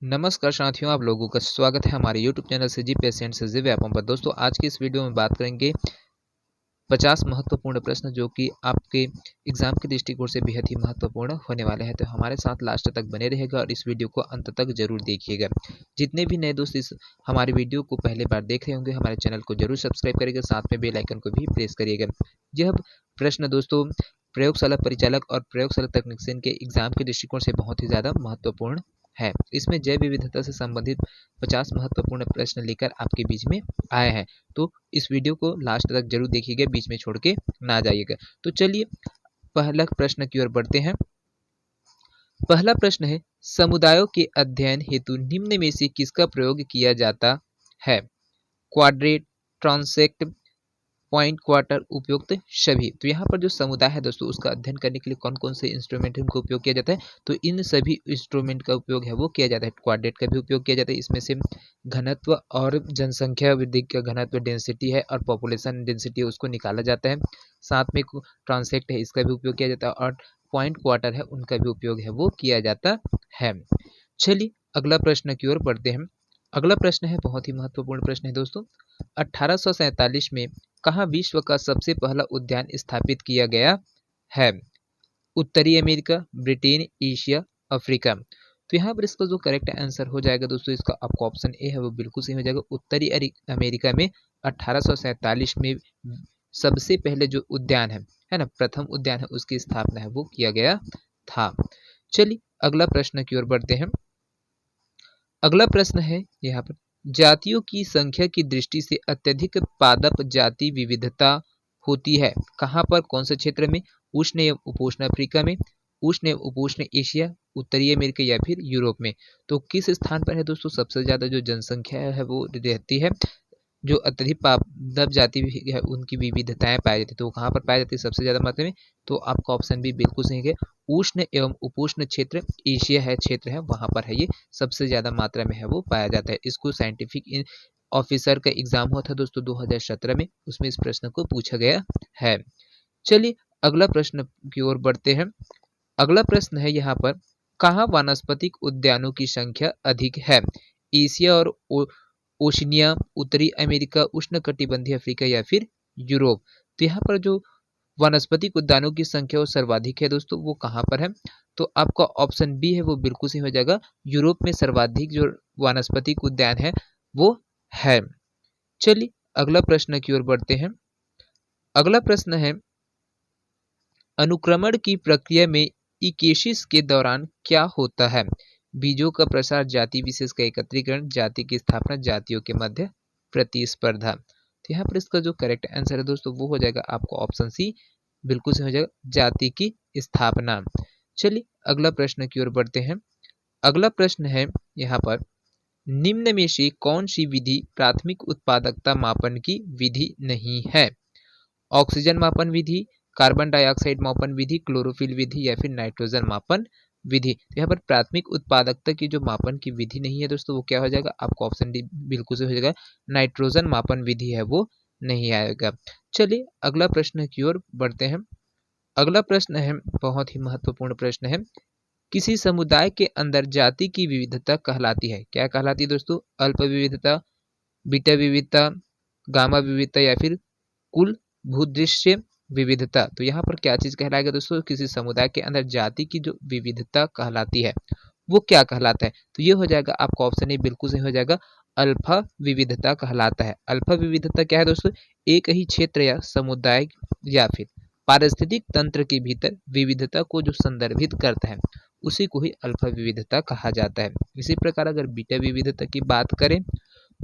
नमस्कार साथियों, आप लोगों का स्वागत है हमारे YouTube चैनल से जी पेशेंट से जी व्यापम पर। दोस्तों, आज की इस वीडियो में बात करेंगे 50 महत्वपूर्ण प्रश्न जो कि आपके एग्जाम के दृष्टिकोण से बेहद ही महत्वपूर्ण होने वाले हैं। तो हमारे साथ लास्ट तक बने रहेगा और इस वीडियो को अंत तक जरूर देखिएगा। जितने भी नए दोस्त इस हमारे वीडियो को पहले बार देख रहे होंगे, हमारे चैनल को जरूर सब्सक्राइब करिएगा, साथ में बेल आइकन को भी प्रेस करिएगा। यह प्रश्न दोस्तों प्रयोगशाला परिचालक और प्रयोगशाला तकनीशियन के एग्जाम के दृष्टिकोण से बहुत ही ज़्यादा महत्वपूर्ण है। इसमें जैव विविधता से संबंधित 50 महत्वपूर्ण प्रश्न लेकर आपके बीच में आए हैं। तो इस वीडियो को लास्ट तक जरूर देखिएगा, बीच में छोड़ के ना जाइएगा। तो चलिए पहला प्रश्न की ओर बढ़ते हैं। पहला प्रश्न है, समुदायों के अध्ययन हेतु निम्न में से किसका प्रयोग किया जाता है? क्वाड्रेट, ट्रांसेक्ट, पॉइंट, क्वार्टर, उपयुक्त सभी। तो यहाँ पर जो समुदाय है दोस्तों, उसका अध्ययन करने के लिए कौन कौन से इंस्ट्रूमेंट को उपयोग किया जाता है? तो इन सभी इंस्ट्रूमेंट का उपयोग है वो किया जाता है। क्वाड्रेट का भी उपयोग किया जाता है, इसमें से घनत्व और जनसंख्या वृद्धि का घनत्व डेंसिटी है और पॉपुलेशन डेंसिटी है, उसको निकाला जाता है। साथ में ट्रांसेक्ट है, इसका भी उपयोग किया जाता है और पॉइंट क्वार्टर है, उनका भी उपयोग है वो किया जाता है। चलिए अगला प्रश्न की ओर बढ़ते हैं। अगला प्रश्न है बहुत ही महत्वपूर्ण प्रश्न है दोस्तों। 1847 में कहाँ विश्व का सबसे पहला उद्यान स्थापित किया गया है? उत्तरी अमेरिका, ब्रिटेन, एशिया, अफ्रीका। तो यहाँ पर इसका जो करेक्ट आंसर हो जाएगा दोस्तों, इसका आपको ऑप्शन ए है वो बिल्कुल सही हो जाएगा। उत्तरी अमेरिका में 1847 में सबसे पहले जो उद्यान है ना, प्रथम उद्यान है, उसकी स्थापना है वो किया गया था। चलिए अगला प्रश्न की ओर बढ़ते हैं। अगला प्रश्न है यहाँ पर, जातियों की संख्या की दृष्टि से अत्यधिक पादप जाति विविधता होती है कहाँ पर, कौन से क्षेत्र में? उष्ण एवं उपोष्ण अफ्रीका में, उष्ण एवं उपोष्ण एशिया, उत्तरी अमेरिका या फिर यूरोप में। तो किस स्थान पर है दोस्तों सबसे ज्यादा जो जनसंख्या है वो रहती है, जो अत्यधिक पादप जाति है उनकी विविधताएं पाई जाती है, तो कहाँ पर पाई जाती है सबसे ज्यादा मात्रा में? तो आपका ऑप्शन भी बिल्कुल सही है। उष्ण एवं उपोष्ण क्षेत्र एशिया है, क्षेत्र है, वहां पर है ये सबसे ज्यादा मात्रा में है वो पाया जाता है। इसको साइंटिफिक ऑफिसर का एग्जाम हुआ था दोस्तों 2017 में, उसमें इस प्रश्न को पूछा गया है। चलिए अगला प्रश्न की ओर बढ़ते हैं। अगला प्रश्न है यहाँ पर, कहाँ वानस्पतिक उद्यानों की संख्या अधिक है? एशिया और ओशिनिया, उत्तरी अमेरिका, उष्णकटिबंधीय अफ्रीका या फिर यूरोप। तो यहाँ पर जो वानस्पतिक उद्यानों की संख्या वो सर्वाधिक है दोस्तों, वो कहाँ पर है? तो आपका ऑप्शन बी है वो बिल्कुल सही हो जाएगा। यूरोप में सर्वाधिक जो वानस्पतिक उद्यान है वो है। चलिए अगला प्रश्न की ओर बढ़ते हैं। अगला प्रश्न है, अनुक्रमण की प्रक्रिया में इकेसिस के दौरान क्या होता है? बीजों का प्रसार, जाति विशेष का एकत्रीकरण, जाति की स्थापना, जातियों के मध्य प्रतिस्पर्धा। तो यहाँ पर इसका जो करेक्ट आंसर है दोस्तों वो हो जाएगा आपको ऑप्शन सी, बिल्कुल से हो जाएगा, जाति की स्थापना। चलिए अगला प्रश्न की ओर बढ़ते हैं। अगला प्रश्न है यहाँ पर, निम्न में से कौन सी विधि प्राथमिक उत्पादकता मापन की विधि नहीं है? ऑक्सीजन मापन विधि, कार्बन डाइऑक्साइड मापन विधि, क्लोरोफिल विधि या फिर नाइट्रोजन मापन विधि। तो यहाँ पर प्राथमिक उत्पादकता की जो मापन की विधि नहीं है दोस्तों वो क्या हो जाएगा? आपको ऑप्शन डी बिल्कुल से हो जाएगा, नाइट्रोजन मापन विधि है वो नहीं आएगा। चलिए अगला प्रश्न की ओर बढ़ते हैं। अगला प्रश्न है बहुत ही महत्वपूर्ण प्रश्न है, किसी समुदाय के अंदर जाति की विविधता कहलाती है, क्या कहलाती है दोस्तों? अल्प विविधता, बीटा विविधता, गामा विविधता या फिर कुल भूदृश्य विविधता। तो यहाँ पर क्या चीज कहलाएगा दोस्तों? किसी समुदाय के अंदर जाति की जो विविधता कहलाती है वो क्या कहलाता है? तो ये हो जाएगा आपका ऑप्शन ए बिल्कुल सही हो जाएगा, अल्फा विविधता कहलाता है। अल्फा विविधता क्या है दोस्तों? एक ही क्षेत्र या समुदाय या फिर पारिस्थितिक तंत्र के भीतर विविधता को जो संदर्भित करता है उसी को ही अल्फा विविधता कहा जाता है। इसी प्रकार अगर बीटा विविधता की बात करें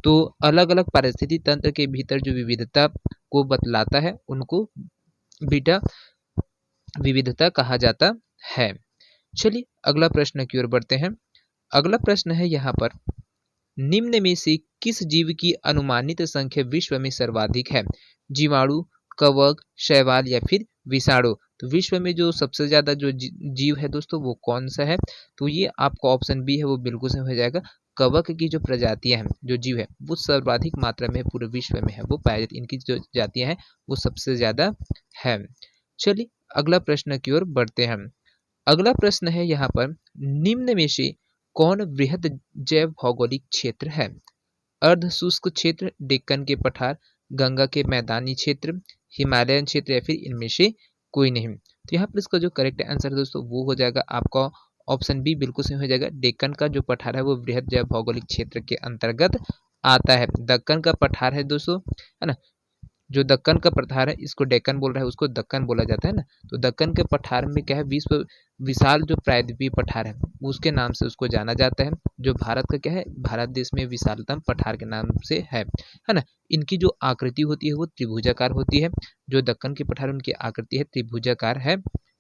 तो अलग अलग पारिस्थितिक तंत्र के भीतर जो विविधता को बतलाता है उनको बीटा विविधता कहा जाता है। चलिए अगला प्रश्न की ओर बढ़ते हैं। अगला प्रश्न है यहाँ पर, निम्न में से किस जीव की अनुमानित संख्या विश्व में सर्वाधिक है? जीवाणु, कवक, शैवाल या फिर विषाणु। तो विश्व में जो सबसे ज्यादा जो जीव है दोस्तों वो कौन सा है? तो ये आपका ऑप्शन बी है वो बिल्कुल सही हो जाएगा, कवक की जो प्रजातियां हैं, जो जीव है वो सर्वाधिक मात्रा में पूरे विश्व में है वो पाई जाती है, इनकी जो जातियां हैं वो सबसे ज्यादा है। चलिए अगला प्रश्न की ओर बढ़ते हैं। अगला प्रश्न है यहाँ पर, निम्न में से कौन वृहद जैव भौगोलिक क्षेत्र है? अर्ध शुष्क क्षेत्र, डेक्कन के पठार, गंगा के मैदानी क्षेत्र, हिमालयन क्षेत्र या फिर इनमें से कोई नहीं। तो यहाँ पर इसका जो करेक्ट आंसर है दोस्तों वो हो जाएगा आपका ऑप्शन बी, बिल्कुल सही हो जाएगा। डेक्कन का जो पठार है वो वृहद जैव भौगोलिक क्षेत्र के अंतर्गत आता है। दक्कन का पठार है दोस्तों, है ना, जो दक्कन का पठार है इसको डेक्कन बोल रहा है, उसको दक्कन बोला जाता है ना। तो दक्कन के पठार में क्या है, विश्व विशाल जो प्रायद्वीपीय पठार है उसके नाम से उसको जाना जाता है। जो भारत का क्या है, भारत देश में विशालतम पठार के नाम से है ना। इनकी जो आकृति होती है वो त्रिभुजाकार होती है। जो दक्कन के पठार उनकी आकृति है त्रिभुजाकार है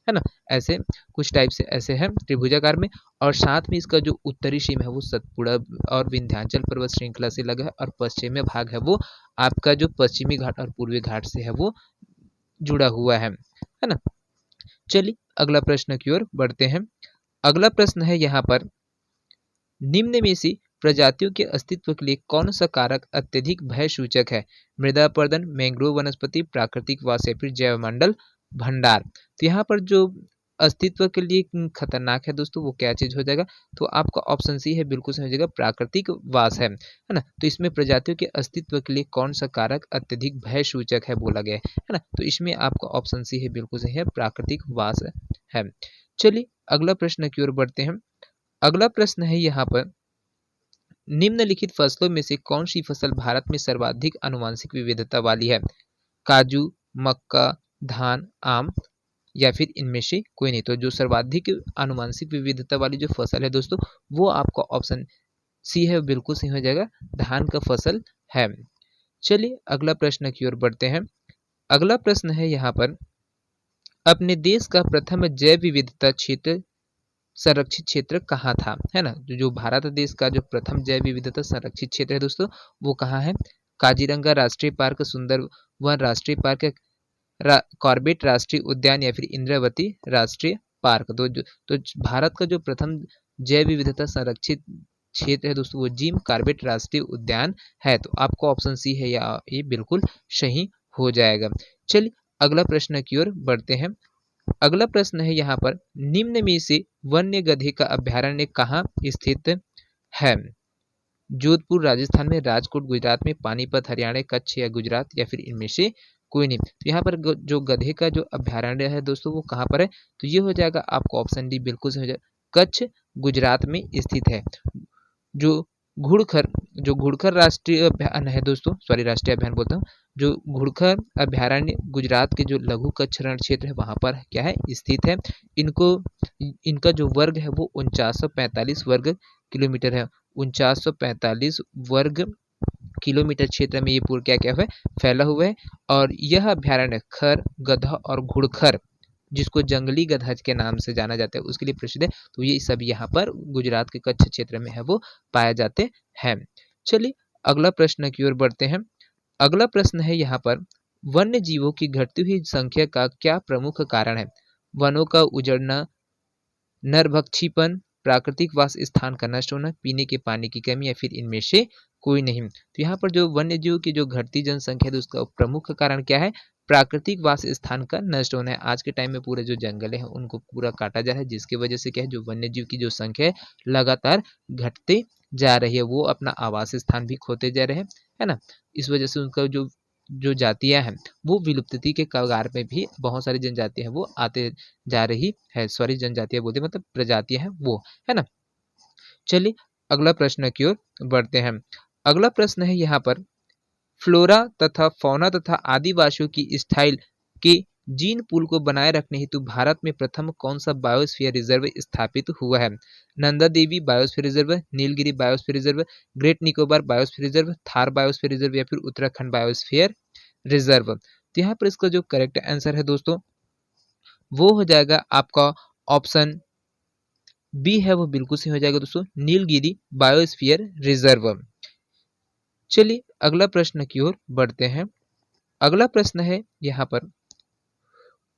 ना। ऐसे कुछ टाइप से ऐसे है त्रिभुजाकार में। और साथ में इसका जो उत्तरी सीमा है वो सतपुड़ा और विंध्याचल पर्वत श्रृंखला से लगा है, और पश्चिमी भाग है वो आपका जो पश्चिमी घाट और पूर्वी घाट से है वो जुड़ा हुआ है ना। चलिए अगला प्रश्न की ओर बढ़ते हैं। अगला प्रश्न है यहाँ पर, निम्न में से प्रजातियों के अस्तित्व के लिए कौन सा कारक अत्यधिक भय सूचक है? मृदा अपरदन, मैंग्रोव वनस्पति, प्राकृतिक वास या फिर जैवमंडल भंडार। तो यहाँ पर जो अस्तित्व के लिए खतरनाक है दोस्तों वो क्या चीज हो जाएगा? तो आपका ऑप्शन सी है, बिल्कुल सही हो जाएगा, प्राकृतिक वास है ना। तो इसमें प्रजातियों के अस्तित्व के लिए कौन सा कारक अत्यधिक भय सूचक है बोला गया है ना। तो इसमें आपका ऑप्शन सी है, बिल्कुल सही है, प्राकृतिक वास है। चलिए अगला प्रश्न की ओर बढ़ते हैं। अगला प्रश्न है यहाँ पर, निम्नलिखित फसलों में से कौन सी फसल भारत में सर्वाधिक आनुवंशिक विविधता वाली है? काजू, मक्का, धान, आम या फिर इनमें से कोई नहीं। तो जो सर्वाधिक आनुवंशिक विविधता वाली जो फसल है दोस्तों वो आपका ऑप्शन सी है, बिल्कुल सही हो जाएगा, धान का फसल है। चलिए अगला प्रश्न की ओर बढ़ते हैं। अगला प्रश्न है यहाँ पर, अपने देश का प्रथम जैव विविधता क्षेत्र संरक्षित क्षेत्र कहाँ था? है ना। जो भारत देश का जो प्रथम जैव विविधता संरक्षित क्षेत्र है दोस्तों वो कहाँ है? काजीरंगा राष्ट्रीय पार्क, सुंदरवन राष्ट्रीय पार्क, कॉर्बेट राष्ट्रीय उद्यान या फिर इंद्रावती राष्ट्रीय पार्क। तो भारत का जो प्रथम जैव विविधता संरक्षित क्षेत्र है दोस्तों वो जिम कॉर्बेट राष्ट्रीय उद्यान है। तो आपको ऑप्शन सी है या ये बिल्कुल सही हो जाएगा। चलिए अगला प्रश्न की ओर बढ़ते हैं। अगला प्रश्न है यहाँ पर, निम्न में से वन्य गधे का अभ्यारण्य कहाँ स्थित है? जोधपुर राजस्थान में, राजकोट गुजरात में, पानीपत हरियाणा, कच्छ या गुजरात या फिर इनमें से कोई नहीं। तो यहाँ पर जो गधे का जो अभ्यारण्य है दोस्तों वो कहाँ पर है? तो ये हो जाएगा आपको ऑप्शन डी, बिल्कुल सही हो जाएगा, कच्छ गुजरात में स्थित है। जो घुड़खर राष्ट्रीय अभ्यारण्य है दोस्तों, सॉरी राष्ट्रीय अभ्यारण्य बोलता हूँ, जो घुड़खर अभ्यारण्य गुजरात के जो लघु कच्छ रण क्षेत्र है वहाँ पर क्या है, स्थित है। इनका जो वर्ग है वो 4945 वर्ग किलोमीटर है। 4945 वर्ग किलोमीटर क्षेत्र में ये पूरा क्या है, फैला हुआ है। और यह अभ्यारण्य खर, गधा और घुड़खर, जिसको जंगली गधा के नाम से जाना जाता है, उसके लिए प्रसिद्ध है। तो ये सब यहाँ पर गुजरात के कच्छ क्षेत्र में है वो पाए जाते हैं। चलिए अगला प्रश्न की ओर बढ़ते हैं। अगला प्रश्न है यहाँ पर, वन्य जीवों की घटती हुई संख्या का क्या प्रमुख कारण है? वनों का उजड़ना, नरभक्षीपन, प्राकृतिक वास स्थान का नष्ट होना, पीने के पानी की कमी या फिर इनमें से कोई नहीं। तो यहाँ पर जो वन्य जीव की जो घटती जनसंख्या है उसका प्रमुख कारण क्या है? प्राकृतिक वास स्थान का नष्ट होना है। आज के टाइम में पूरे जो जंगल है उनको पूरा काटा जा रहा है, जिसकी वजह से क्या है, जो वन्य जीव की जो संख्या है लगातार घटते जा रही है, वो अपना आवास स्थान भी खोते जा रहे हैं, है ना। इस वजह से उनका जो जातियां हैं वो विलुप्ति के कगार में भी बहुत सारी जनजातियां हैं वो आते जा रही है। सॉरी जनजातियां बोलते मतलब प्रजातियां हैं वो, है ना। चलिए अगला प्रश्न की ओर बढ़ते हैं। अगला प्रश्न है यहाँ पर, फ्लोरा तथा फौना तथा आदिवासियों की स्थायी के जीन पूल को बनाए रखने हेतु भारत में प्रथम कौन सा बायोस्फीयर रिजर्व स्थापित हुआ है? Nanda Devi biosphere reserve, Nilgiri biosphere reserve, great Nicobar biosphere reserve, Thar biosphere reserve या फिर उत्तराखंड बायोस्फीयर रिजर्व। तो यहाँ पर इसका जो करेक्ट आंसर है दोस्तों वो हो जाएगा आपका ऑप्शन बी है, वो बिल्कुल सही हो जाएगा दोस्तों, नीलगिरी बायोस्फीयर रिजर्व। चलिए अगला प्रश्न की ओर बढ़ते हैं। अगला प्रश्न है यहाँ पर,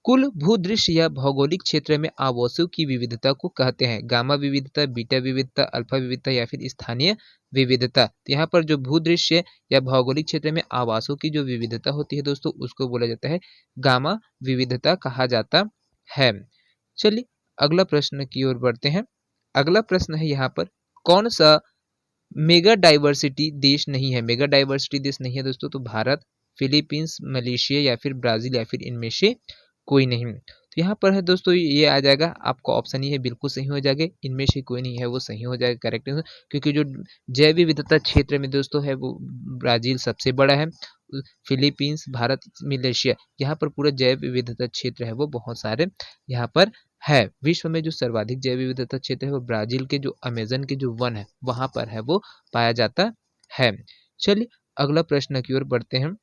कुल भूदृश्य या भौगोलिक क्षेत्र में आवासों की विविधता को कहते हैं? गामा विविधता, बीटा विविधता, अल्फा विविधता या फिर स्थानीय विविधता। तो यहाँ पर जो भूदृश्य या भौगोलिक क्षेत्र में आवासों की जो विविधता होती है दोस्तों उसको बोला जाता है गामा विविधता कहा जाता है। चलिए अगला प्रश्न की ओर बढ़ते हैं। अगला प्रश्न है यहाँ पर, कौन सा मेगा डाइवर्सिटी देश नहीं है? मेगा डाइवर्सिटी देश नहीं है दोस्तों, तो भारत, फिलीपींस, मलेशिया या फिर ब्राजील या फिर इनमें से कोई नहीं। तो यहाँ पर है दोस्तों ये आ जाएगा आपका ऑप्शन ही है, बिल्कुल सही हो जाएगा, इनमें से कोई नहीं है वो सही हो जाएगा करेक्ट आंसर। क्योंकि जो जैव विविधता क्षेत्र में दोस्तों है वो ब्राजील सबसे बड़ा है, फिलीपींस, भारत, मलेशिया, यहाँ पर पूरा जैव विविधता क्षेत्र है वो बहुत सारे यहाँ पर है। विश्व में जो सर्वाधिक जैव विविधता क्षेत्र है वो ब्राजील के जो अमेजन के जो वन है वहां पर है वो पाया जाता है। चलिए अगला प्रश्न की ओर बढ़ते हैं।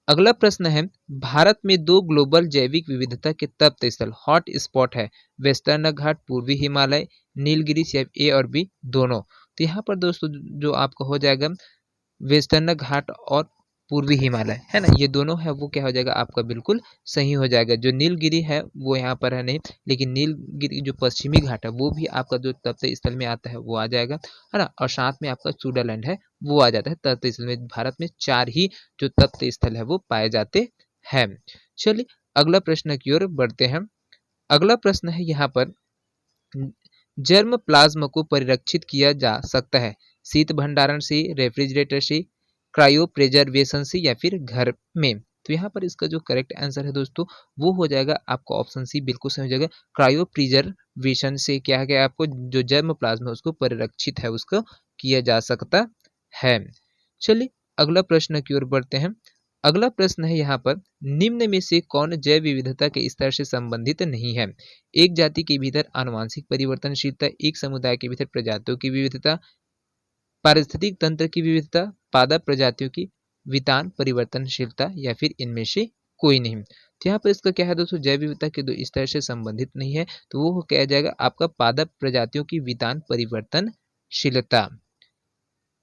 अगला प्रश्न है, भारत में दो ग्लोबल जैविक विविधता के तप्त स्थल हॉट स्पॉट है, वेस्टर्न घाट, पूर्वी हिमालय, नीलगिरी, सिर्फ ए और बी दोनों। तो यहाँ पर दोस्तों जो आपका हो जाएगा वेस्टर्न घाट और पूर्वी हिमालय है ना, ये दोनों है वो क्या हो जाएगा आपका बिल्कुल सही हो जाएगा। जो नीलगिरी है वो यहाँ पर है नहीं, लेकिन नीलगिरी जो पश्चिमी घाट है वो भी आपका जो तप्त स्थल में आता है वो आ जाएगा, है ना। और साथ में आपका स्विट्जरलैंड है वो आ जाता है तप्त स्थल में। भारत में 4 ही जो तप्त स्थल है वो पाए जाते हैं। चलिए अगला प्रश्न की ओर बढ़ते हैं। अगला प्रश्न है यहाँ पर, जर्म प्लाज्मा को परिरक्षित किया जा सकता है शीत भंडारण से, रेफ्रिजरेटर से, क्रायो प्रिजर्वेशन से या फिर घर में। तो यहाँ पर इसका जो करेक्ट आंसर है दोस्तों वो हो जाएगा आपका ऑप्शन सी, बिल्कुल सही हो जाएगा। क्रायो प्रिजर्वेशन से क्या है कि आपको जो जर्म प्लाज्मा उसको परिरक्षित है उसको किया जा सकता है। चलिए अगला प्रश्न की ओर बढ़ते हैं। अगला प्रश्न है यहाँ पर, निम्न में से कौन जैव विविधता के स्तर से संबंधित नहीं है? एक जाति के भीतर आनुवांशिक परिवर्तनशीलता, एक समुदाय के भीतर प्रजातियों की विविधता, पारिस्थितिक तंत्र की विविधता, पादप प्रजातियों की वितान परिवर्तनशीलता या फिर इनमें से कोई नहीं। तो यहाँ पर इसका क्या है दोस्तों, जैव विविधता के दो स्तर से संबंधित नहीं है, तो वो क्या जाएगा आपका पादप प्रजातियों की वितान परिवर्तनशीलता।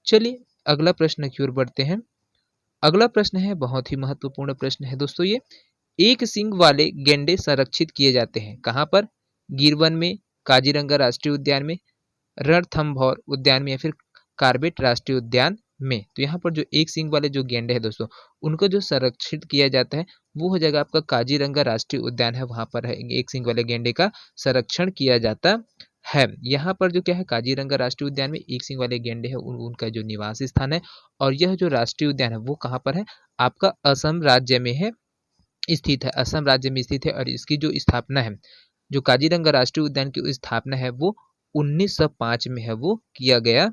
चलिए अगला प्रश्न की ओर बढ़ते हैं। अगला प्रश्न है बहुत ही महत्वपूर्ण प्रश्न है दोस्तों ये, एक सींग वाले गैंडे संरक्षित किए जाते हैं कहाँ पर? गिर वन में, काजीरंगा राष्ट्रीय उद्यान में, रणथंभौर उद्यान में या फिर कार्बेट राष्ट्रीय उद्यान में। तो यहाँ पर जो एक सींग वाले जो गैंडे हैं दोस्तों उनको जो संरक्षित किया जाता है वो हो जाएगा आपका काजीरंगा राष्ट्रीय उद्यान है, वहां पर है एक सींग वाले गैंडे का संरक्षण किया जाता है। यहाँ पर जो क्या है काजीरंगा राष्ट्रीय उद्यान में एक सींग वाले गैंडे है उनका जो निवास स्थान है, और यह जो राष्ट्रीय उद्यान है वो कहाँ पर है आपका असम राज्य में है स्थित है, असम राज्य में स्थित है। और इसकी जो स्थापना है, जो काजीरंगा राष्ट्रीय उद्यान की स्थापना है वो 1905 में है वो किया गया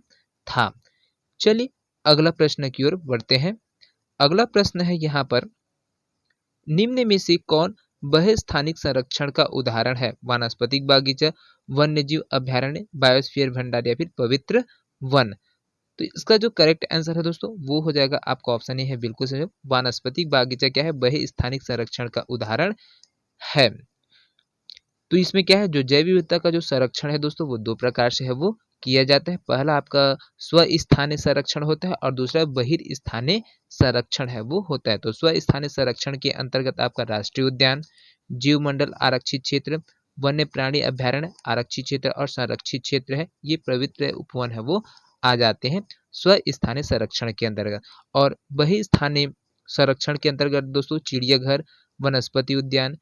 था। चलिए अगला प्रश्न की ओर बढ़ते हैं। अगला प्रश्न है यहाँ पर, निम्न में से कौन बहुस्थानिक संरक्षण का उदाहरण है? वानस्पतिक बागीचा, वन्यजीव अभ्यारण्य, बायोस्फीयर भंडार या फिर पवित्र वन। तो इसका जो करेक्ट आंसर है दोस्तों वो हो जाएगा आपका ऑप्शन ए है, बिल्कुल सही। वानस्पतिक बागीचा क्या है, बहुस्थानिक संरक्षण का उदाहरण है। तो इसमें क्या है जो जैव विविधता का जो संरक्षण है दोस्तों वो दो प्रकार से है वो किया जाता है। पहला आपका स्वस्थानीय संरक्षण होता है और दूसरा बहिर्स्थानीय संरक्षण है वो होता है। तो स्वस्थानीय संरक्षण के अंतर्गत आपका राष्ट्रीय उद्यान, जीव मंडल आरक्षित क्षेत्र, वन्य प्राणी अभ्यारण्य आरक्षित क्षेत्र और संरक्षित क्षेत्र है, ये पवित्र उपवन है वो आ जाते हैं स्वस्थानीय संरक्षण के अंतर्गत। और बहिर्स्थानीय संरक्षण के अंतर्गत दोस्तों चिड़ियाघर, वनस्पति उद्यान,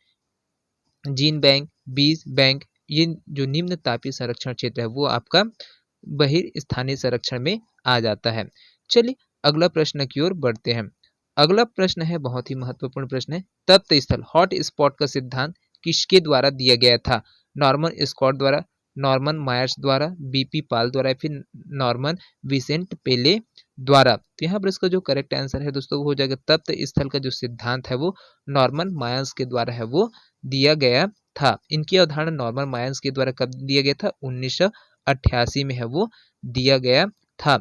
जीन बैंक, बीज बैंक, ये जो निम्न तापीय संरक्षण क्षेत्र है वो आपका बहिर्स्थानीय संरक्षण में आ जाता है। चलिए अगला प्रश्न की ओर बढ़ते हैं। अगला प्रश्न है बहुत ही महत्वपूर्ण प्रश्न है, तप्त स्थल हॉट स्पॉट का सिद्धांत किसके द्वारा दिया गया था? नॉर्मन स्कॉट द्वारा, नॉर्मन मायर्स द्वारा, बीपी पाल द्वारा, फिर नॉर्मन विसेंट पेले द्वारा। तो यहाँ पर इसका जो करेक्ट आंसर है दोस्तों वो हो जाएगा तप्त स्थल का जो सिद्धांत है वो नॉर्मन मायर्स के द्वारा है वो दिया गया था। इनकी अवधारणा नॉर्मन मायर्स के द्वारा कब दिया गया था? 1988 में है वो दिया गया था।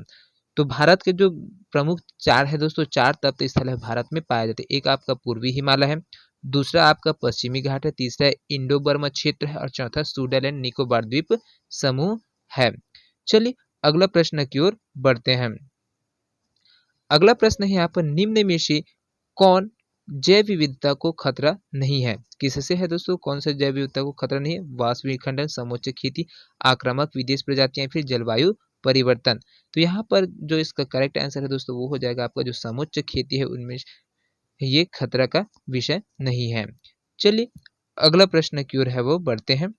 तो भारत के जो प्रमुख 4 है दोस्तों, 4 तप्त स्थल है भारत में पाए जाते हैं। एक आपका पूर्वी हिमालय है, दूसरा आपका पश्चिमी घाट है, तीसरा इंडो बर्मा क्षेत्र है और चौथा स्विट्जरलैंड निकोबार द्वीप समूह है। चलिए अगला प्रश्न की ओर बढ़ते हैं। अगला प्रश्न है यहाँ पर, निम्न में से कौन जैव विविधता को खतरा नहीं है? किससे है दोस्तों, कौन सा जैव विविधता को खतरा नहीं है? वाष्प विखंडन, समोच्च खेती, आक्रामक विदेश प्रजातियां, फिर जलवायु परिवर्तन। तो यहाँ पर जो इसका करेक्ट आंसर है दोस्तों वो हो जाएगा आपका जो समोच्च खेती है उनमें ये खतरा का विषय नहीं है। चलिए अगला प्रश्न की ओर है वो बढ़ते हैं।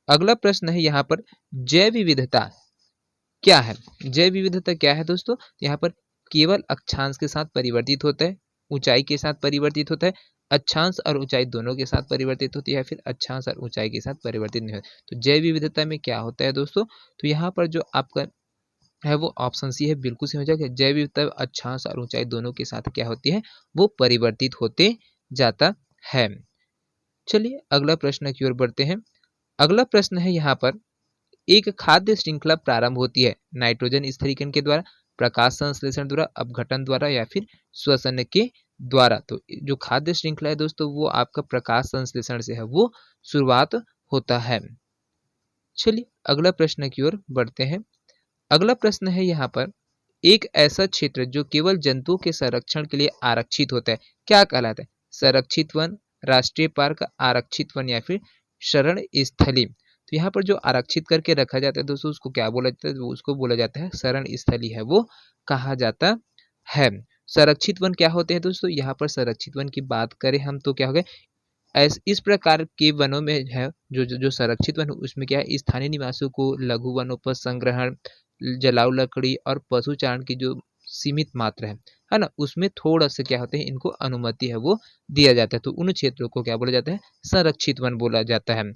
अगला प्रश्न है यहाँ पर, जैव विविधता क्या है? जैव विविधता क्या है दोस्तों? यहाँ पर केवल अक्षांश के साथ परिवर्तित होता है, ऊंचाई के साथ परिवर्तित होता है, अक्षांश और ऊंचाई दोनों के साथ परिवर्तित होती है, फिर अक्षांश और ऊंचाई के साथ परिवर्तित नहीं होता। तो जैव विविधता में क्या होता है दोस्तों? तो यहाँ पर जो आपका है वो ऑप्शन सी है, बिल्कुल सही हो जाएगा। जैव विविधता अक्षांश और ऊंचाई दोनों के साथ क्या होती है? वो परिवर्तित होते जाता है। चलिए अगला प्रश्न की ओर बढ़ते हैं। अगला प्रश्न है यहाँ पर, एक खाद्य श्रृंखला प्रारंभ होती है नाइट्रोजन स्थिरीकरण के द्वारा, प्रकाश संश्लेषण द्वारा, अपघटन द्वारा या फिर श्वसन के द्वारा। तो जो खाद्य श्रृंखला है दोस्तों वो आपका प्रकाश संश्लेषण से है, वो शुरुआत होता है। चलिए अगला प्रश्न की ओर बढ़ते हैं। अगला प्रश्न है यहाँ पर, एक ऐसा क्षेत्र जो केवल जंतुओं के संरक्षण के लिए आरक्षित होता है, क्या कहलाता है? संरक्षित वन, राष्ट्रीय पार्क, आरक्षित वन या फिर शरण स्थली। तो यहाँ पर जो आरक्षित करके रखा जाता है दोस्तों उसको क्या बोला जाता है? उसको बोला जाता है शरण स्थली है वो कहा जाता है। संरक्षित वन क्या होते हैं दोस्तों? यहाँ पर संरक्षित वन की बात करें हम तो क्या हो गए, इस प्रकार के वनों में है जो संरक्षित वन उसमें क्या है, स्थानीय निवासियों को लघु वनोपज संग्रहण, जलाऊ लकड़ी और पशुचारण की जो सीमित मात्रा है ना, उसमें थोड़ा सा क्या होते हैं, इनको अनुमति है वो दिया जाता है। तो उन क्षेत्रों को क्या बोला जाता है? संरक्षित वन बोला जाता है।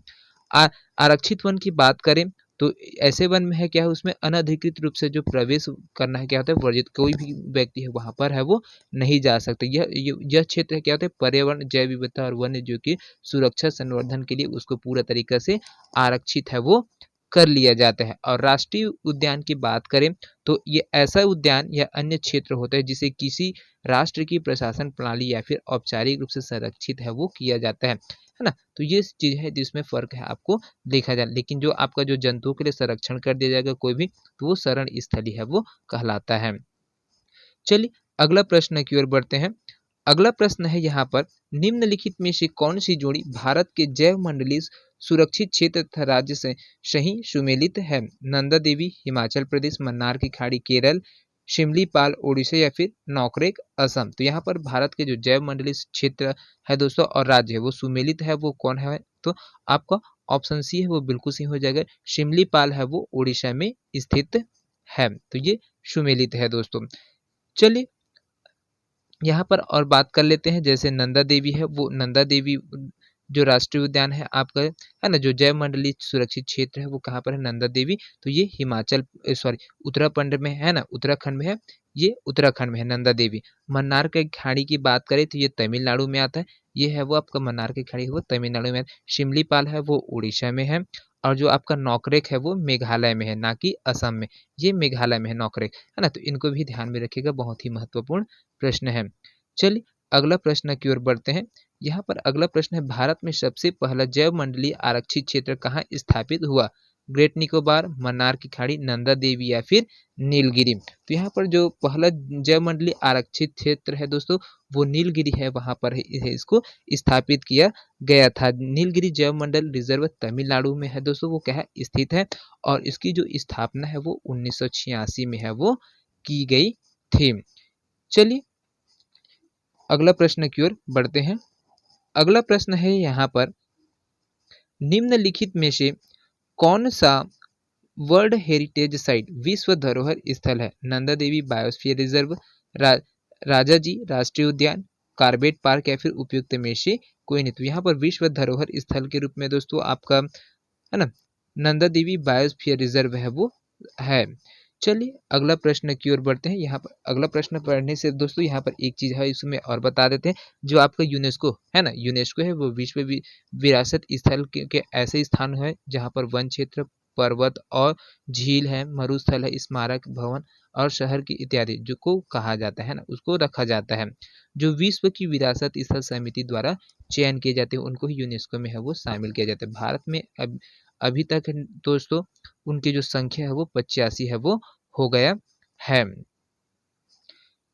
आरक्षित वन की बात करें तो ऐसे वन में है क्या है, उसमें अनधिकृत रूप से जो प्रवेश करना है क्या होता है, वर्जित। कोई भी व्यक्ति है वहां पर है वो नहीं जा सकते। यह क्षेत्र है क्या होता है, पर्यावरण जैव विविधता और वन्य जीव की सुरक्षा संवर्धन के लिए उसको पूरा तरीका से आरक्षित है वो कर लिया जाता है। और राष्ट्रीय उद्यान की बात करें तो ये ऐसा उद्यान या अन्य क्षेत्र होता है जिसे किसी राष्ट्र की प्रशासन प्रणाली या फिर औपचारिक रूप से संरक्षित है वो किया जाता है ना। तो ये चीज है जिसमें फर्क है आपको देखा जाए। लेकिन जो आपका जो जंतुओं के लिए संरक्षण कर दिया जाएगा कोई भी, तो वो शरण स्थली है वो कहलाता है। चलिए अगला प्रश्न की ओर बढ़ते हैं। अगला प्रश्न है यहाँ पर, निम्नलिखित में से कौन सी जोड़ी भारत के जैव मंडलीय सुरक्षित क्षेत्र तथा राज्य से सही सुमेलित है? नंदा देवी हिमाचल प्रदेश, मन्नार की खाड़ी केरल, शिमलीपाल ओडिशा या फिर नौकरेक असम। तो यहाँ पर भारत के जो जैव मंडलीय क्षेत्र है दोस्तों और राज्य है वो सुमेलित है, वो कौन है? तो आपका ऑप्शन सी है वो बिल्कुल सही हो जाएगा। शिमलीपाल है वो उड़ीसा में स्थित है। तो ये सुमेलित है दोस्तों। चलिए यहाँ पर और बात कर लेते हैं, जैसे नंदा देवी है वो नंदा देवी जो राष्ट्रीय उद्यान है आपका है ना, जो जैव मंडलीय सुरक्षित क्षेत्र है वो कहाँ पर है? नंदा देवी। तो ये हिमाचल सॉरी उत्तराखंड में है ना, उत्तराखंड में है, ये उत्तराखंड में है नंदा देवी। मन्नार के खाड़ी की बात करें तो ये तमिलनाडु में आता है, ये है वो आपका मन्नार की खाड़ी है वो तमिलनाडु में। शिमलीपाल है वो उड़ीसा में है, और जो आपका नौकरेक है वो मेघालय में है, ना कि असम में। ये मेघालय में है नौकरेक, है ना। तो इनको भी ध्यान में रखिएगा, बहुत ही महत्वपूर्ण प्रश्न है। चलिए अगला प्रश्न की ओर बढ़ते हैं। यहाँ पर अगला प्रश्न है, भारत में सबसे पहला जैव मंडलीय आरक्षित क्षेत्र कहाँ स्थापित हुआ? ग्रेट निकोबार, मन्नार की खाड़ी, नंदा देवी या फिर नीलगिरी। तो यहाँ पर जो पहला जैव मंडलीय आरक्षित क्षेत्र है दोस्तों वो नीलगिरी है, वहां पर है इसको स्थापित किया गया था। नीलगिरी जैव मंडल रिजर्व तमिलनाडु में है दोस्तों, वो क्या है स्थित है, और इसकी जो स्थापना है वो 1986 में है वो की गई थी। चलिए अगला प्रश्न की ओर बढ़ते हैं। अगला प्रश्न है यहाँ पर, निम्नलिखित में से कौन सा वर्ल्ड हेरिटेज साइट विश्व धरोहर स्थल है? नंदा देवी बायोस्फीयर रिजर्व, राजाजी राष्ट्रीय उद्यान, कार्बेट पार्क या फिर उपयुक्त में से कोई नहीं। तो यहाँ पर विश्व धरोहर स्थल के रूप में दोस्तों आपका है ना नंदा देवी बायोस्फीयर रिजर्व है वो है। चलिए अगला प्रश्न की ओर बढ़ते हैं। यहाँ पर अगला प्रश्न पढ़ने से दोस्तों यहाँ पर एक चीज है इसमें और बता देते हैं, जो आपका यूनेस्को है ना, यूनेस्को है वो विश्व विरासत स्थल के ऐसे स्थान है जहाँ पर वन क्षेत्र, पर्वत और झील है, मरुस्थल है, स्मारक भवन और शहर की इत्यादि जो को कहा जाता है ना, उसको रखा जाता है। जो विश्व की विरासत स्थल समिति द्वारा चयन किए जाते हैं उनको ही यूनेस्को में है वो शामिल किया जाता है। भारत में अभी तक दोस्तों उनकी जो संख्या है वो 85 है वो हो गया है।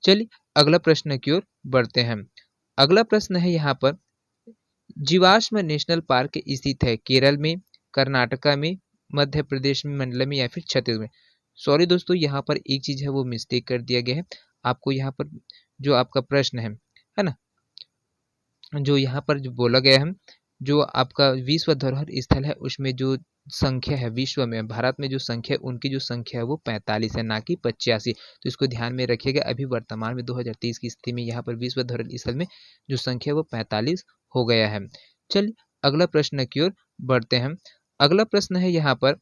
चलिए अगला प्रश्न की ओर बढ़ते हैं। अगला प्रश्न है यहाँ पर, जीवाश्म नेशनल पार्क स्थित है केरल में, कर्नाटका में, मध्य प्रदेश में, मंडलम में या फिर छत्तीसगढ़ में। सॉरी दोस्तों यहाँ पर एक चीज है वो मिस्टेक कर दिया गया है। आपको यहाँ पर जो आपका प्रश्न है ना, जो यहाँ पर जो बोला गया है, जो आपका विश्व धरोहर स्थल है उसमें जो संख्या है विश्व में, भारत में जो संख्या, उनकी जो संख्या है वो 45 है, ना कि 85। तो इसको ध्यान में रखिएगा। अभी वर्तमान में 2023 की स्थिति में यहाँ पर विश्व धरोहर स्थल में जो संख्या है वो 45 हो गया है। चलिए अगला प्रश्न की ओर बढ़ते हैं। अगला प्रश्न है यहाँ पर,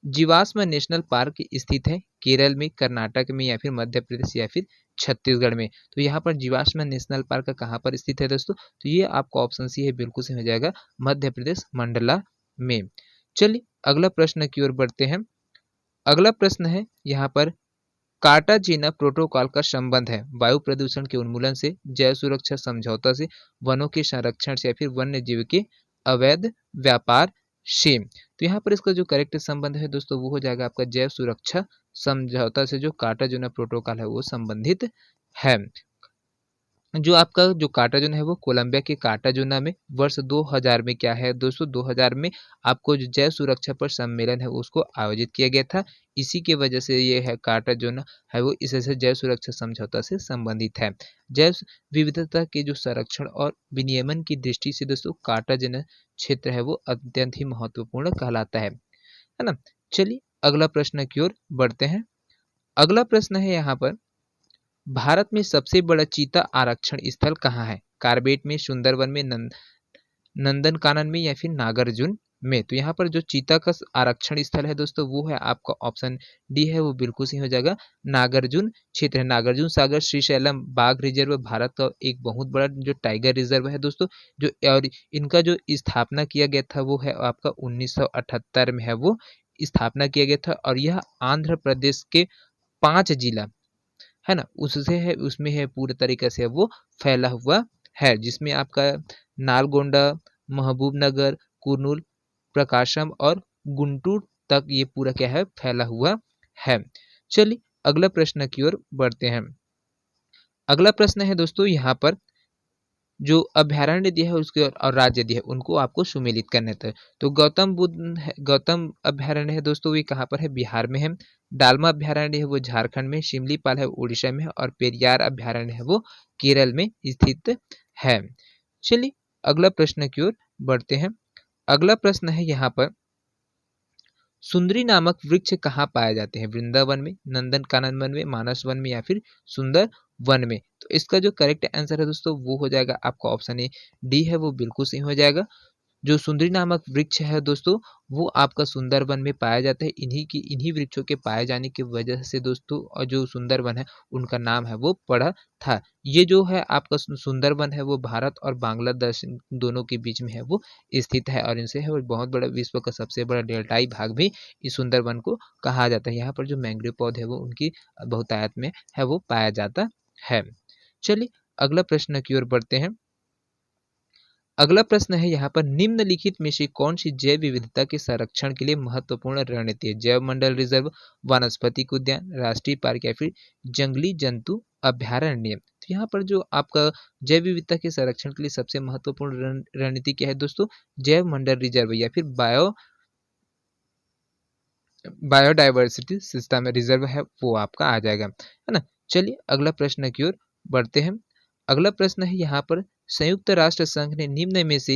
जीवाश्म नेशनल पार्क स्थित है केरल में, कर्नाटक में, या फिर मध्य प्रदेश, या फिर छत्तीसगढ़ में। तो यहाँ पर जीवाश्म नेशनल पार्क कहाँ पर स्थित है दोस्तों? तो ये आपका ऑप्शन सी है, बिल्कुल सही हो जाएगा, मध्य प्रदेश मंडला में। चलिए अगला प्रश्न की ओर बढ़ते हैं। अगला प्रश्न है यहाँ पर, कार्टाजीना प्रोटोकॉल का संबंध है वायु प्रदूषण के उन्मूलन से, जैव सुरक्षा समझौता से, वनों के संरक्षण से, या फिर वन्य जीव के अवैध व्यापार से। तो यहाँ पर इसका जो करेक्ट संबंध है दोस्तों वो हो जाएगा आपका जैव सुरक्षा समझौता से जो कार्टाजीना प्रोटोकॉल है वो संबंधित है। जो आपका जो कार्टाजोना है वो कोलंबिया के कार्टाजोना में वर्ष 2000 में क्या है दोस्तों, 2000 में आपको जो जैव सुरक्षा पर सम्मेलन है उसको आयोजित किया गया था। इसी के वजह से ये है कार्टाजोना है वो इस से जैव सुरक्षा समझौता से संबंधित है। जैव विविधता के जो संरक्षण और विनियमन की दृष्टि से दोस्तों कार्टाजोना क्षेत्र है वो अत्यंत ही महत्वपूर्ण कहलाता है ना। चलिए अगला प्रश्न की ओर बढ़ते हैं। अगला प्रश्न है यहाँ पर, भारत में सबसे बड़ा चीता आरक्षण स्थल कहाँ है? कार्बेट में, सुंदरवन में, नंदनकानन में, या फिर नागार्जुन में। तो यहाँ पर जो चीता का आरक्षण स्थल है दोस्तों वो है आपका ऑप्शन डी है, वो बिल्कुल सही हो जाएगा, नागार्जुन क्षेत्र है। नागार्जुन सागर श्रीशैलम बाघ रिजर्व भारत का एक बहुत बड़ा जो टाइगर रिजर्व है दोस्तों, जो और इनका जो स्थापना किया गया था वो है आपका 1978 में है वो स्थापना किया गया था। और यह आंध्र प्रदेश के 5 जिला है ना उससे है, उसमें है पूरे तरीके से वो फैला हुआ है, जिसमें आपका नालगोंडा, महबूबनगर, कुर्नूल, प्रकाशम और गुंटूर तक ये पूरा क्या है फैला हुआ है। चलिए अगला प्रश्न की ओर बढ़ते हैं। अगला प्रश्न है दोस्तों यहाँ पर, जो अभ्यारण्य दिया है उसके और राज्य दिया है उनको आपको सुमेलित करना था। तो गौतम अभ्यारण्य है दोस्तों ये कहाँ पर है? बिहार में है। डालमा अभ्यारण्य है वो झारखंड में, शिमलीपाल है उड़ीसा में, और पेरियार अभ्यारण्य है वो केरल में स्थित है। चलिए अगला प्रश्न की ओर बढ़ते हैं। अगला प्रश्न है यहाँ पर, सुंदरी नामक वृक्ष कहाँ पाए जाते हैं? वृंदावन में, नंदनकानन वन में, मानस वन में, या फिर सुंदर वन में। तो इसका जो करेक्ट आंसर है दोस्तों वो हो जाएगा आपका ऑप्शन ए डी है, वो बिल्कुल सही हो जाएगा। जो सुंदरी नामक वृक्ष है दोस्तों वो आपका सुंदरवन में पाया जाता है। इन्हीं वृक्षों के पाए जाने की वजह से दोस्तों और जो सुंदरवन है उनका नाम है वो पड़ा था। ये जो है आपका सुंदरवन है वो भारत और बांग्लादेश दोनों के बीच में है वो स्थित है, और इनसे है वो बहुत बड़ा विश्व का सबसे बड़ा डेल्टाई भाग भी इस सुंदरवन को कहा जाता है। यहाँ पर जो मैंग्रोव पौधे है वो उनकी बहुतायत में है वो पाया जाता है। चलिए अगला प्रश्न की ओर बढ़ते हैं। अगला प्रश्न है यहाँ पर, निम्नलिखित में से कौन सी जैव विविधता के संरक्षण के लिए महत्वपूर्ण रणनीति है? जैव मंडल रिजर्व, वनस्पतिक उद्यान, राष्ट्रीय पार्क, या फिर जंगली जंतु अभ्यारण्य। तो यहाँ पर जो आपका जैव विविधता के संरक्षण के लिए सबसे महत्वपूर्ण रणनीति क्या है दोस्तों? जैव मंडल रिजर्व या फिर बायोडाइवर्सिटी सिस्टम रिजर्व है वो आपका आ जाएगा, है ना। चलिए अगला प्रश्न की ओर बढ़ते हैं। अगला प्रश्न है यहाँ पर, संयुक्त राष्ट्र संघ ने निम्न में से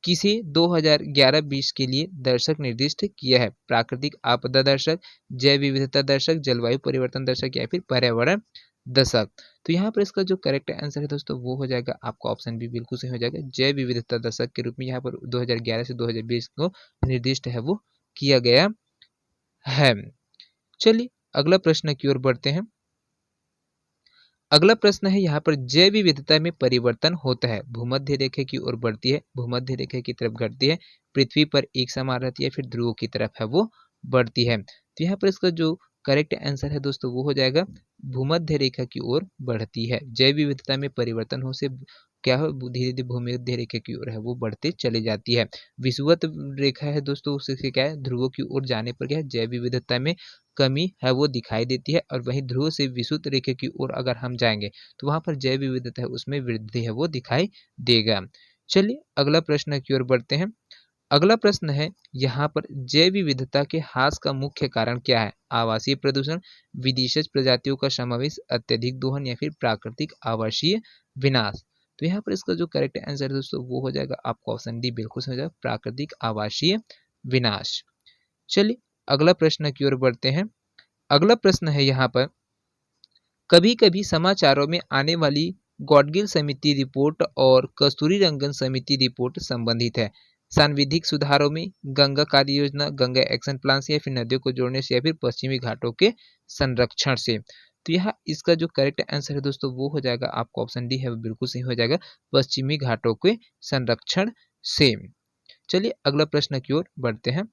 किसे 2011-20 के लिए दर्शक निर्दिष्ट किया है? प्राकृतिक आपदा दर्शक, जैव विविधता दर्शक, जलवायु परिवर्तन दर्शक, या फिर पर्यावरण दशक। तो यहाँ पर इसका जो करेक्ट आंसर है दोस्तों वो हो जाएगा आपका ऑप्शन भी बिल्कुल सही हो जाएगा, जैव विविधता दशक के रूप में यहाँ पर 2011 से 2020 को निर्दिष्ट है वो किया गया है। चलिए अगला प्रश्न की ओर बढ़ते हैं। अगला प्रश्न है यहाँ पर, जैव विविधता में परिवर्तन होता है, भूमध्य रेखा की ओर बढ़ती है, भूमध्य रेखा की तरफ घटती है, पृथ्वी पर एक समान रहती है, फिर ध्रुव की तरफ है वो बढ़ती है। तो यहाँ पर इसका जो करेक्ट आंसर है दोस्तों वो हो जाएगा भूमध्य रेखा की ओर बढ़ती है। जैव विविधता में परिवर्तन हो से क्या हो, धीरे धीरे भूमध्य रेखा की ओर है वो बढ़ते चली जाती है। विषुवत रेखा है दोस्तों उससे क्या है, ध्रुवों की ओर जाने पर क्या है जैव विविधता में कमी है वो दिखाई देती है, और वहीं ध्रुव से विषुवत रेखा की ओर अगर हम जाएंगे तो वहां पर जैव विविधता है उसमें वृद्धि है वो दिखाई देगा। चलिए अगला प्रश्न की ओर बढ़ते हैं। अगला प्रश्न है यहाँ पर, जैव विविधता के ह्रास का मुख्य कारण क्या है? आवासीय प्रदूषण, विदेशी प्रजातियों का समावेश, अत्यधिक दोहन, या फिर प्राकृतिक आवासीय विनाश। तो यहाँ पर इसका जो करेक्ट आंसर है दोस्तों वो हो जाएगा आपका ऑप्शन डी बिल्कुल सही हो जाएगा, प्राकृतिक आवासीय विनाश। चलिए अगला प्रश्न की ओर बढ़ते हैं। अगला प्रश्न है यहाँ पर, कभी कभी समाचारों में आने वाली गॉडगिल समिति रिपोर्ट और कस्तूरी रंगन समिति रिपोर्ट संबंधित है। सांविधिक सुधारों में, गंगा कार्य योजना, गंगा एक्शन प्लान से, या फिर नदियों को जोड़ने से, या फिर पश्चिमी घाटों के संरक्षण से। तो यहाँ इसका जो करेक्ट आंसर है दोस्तों वो हो जाएगा आपका ऑप्शन डी है, वो बिल्कुल सही हो जाएगा, पश्चिमी घाटों के संरक्षण से। चलिए अगला प्रश्न की ओर बढ़ते हैं।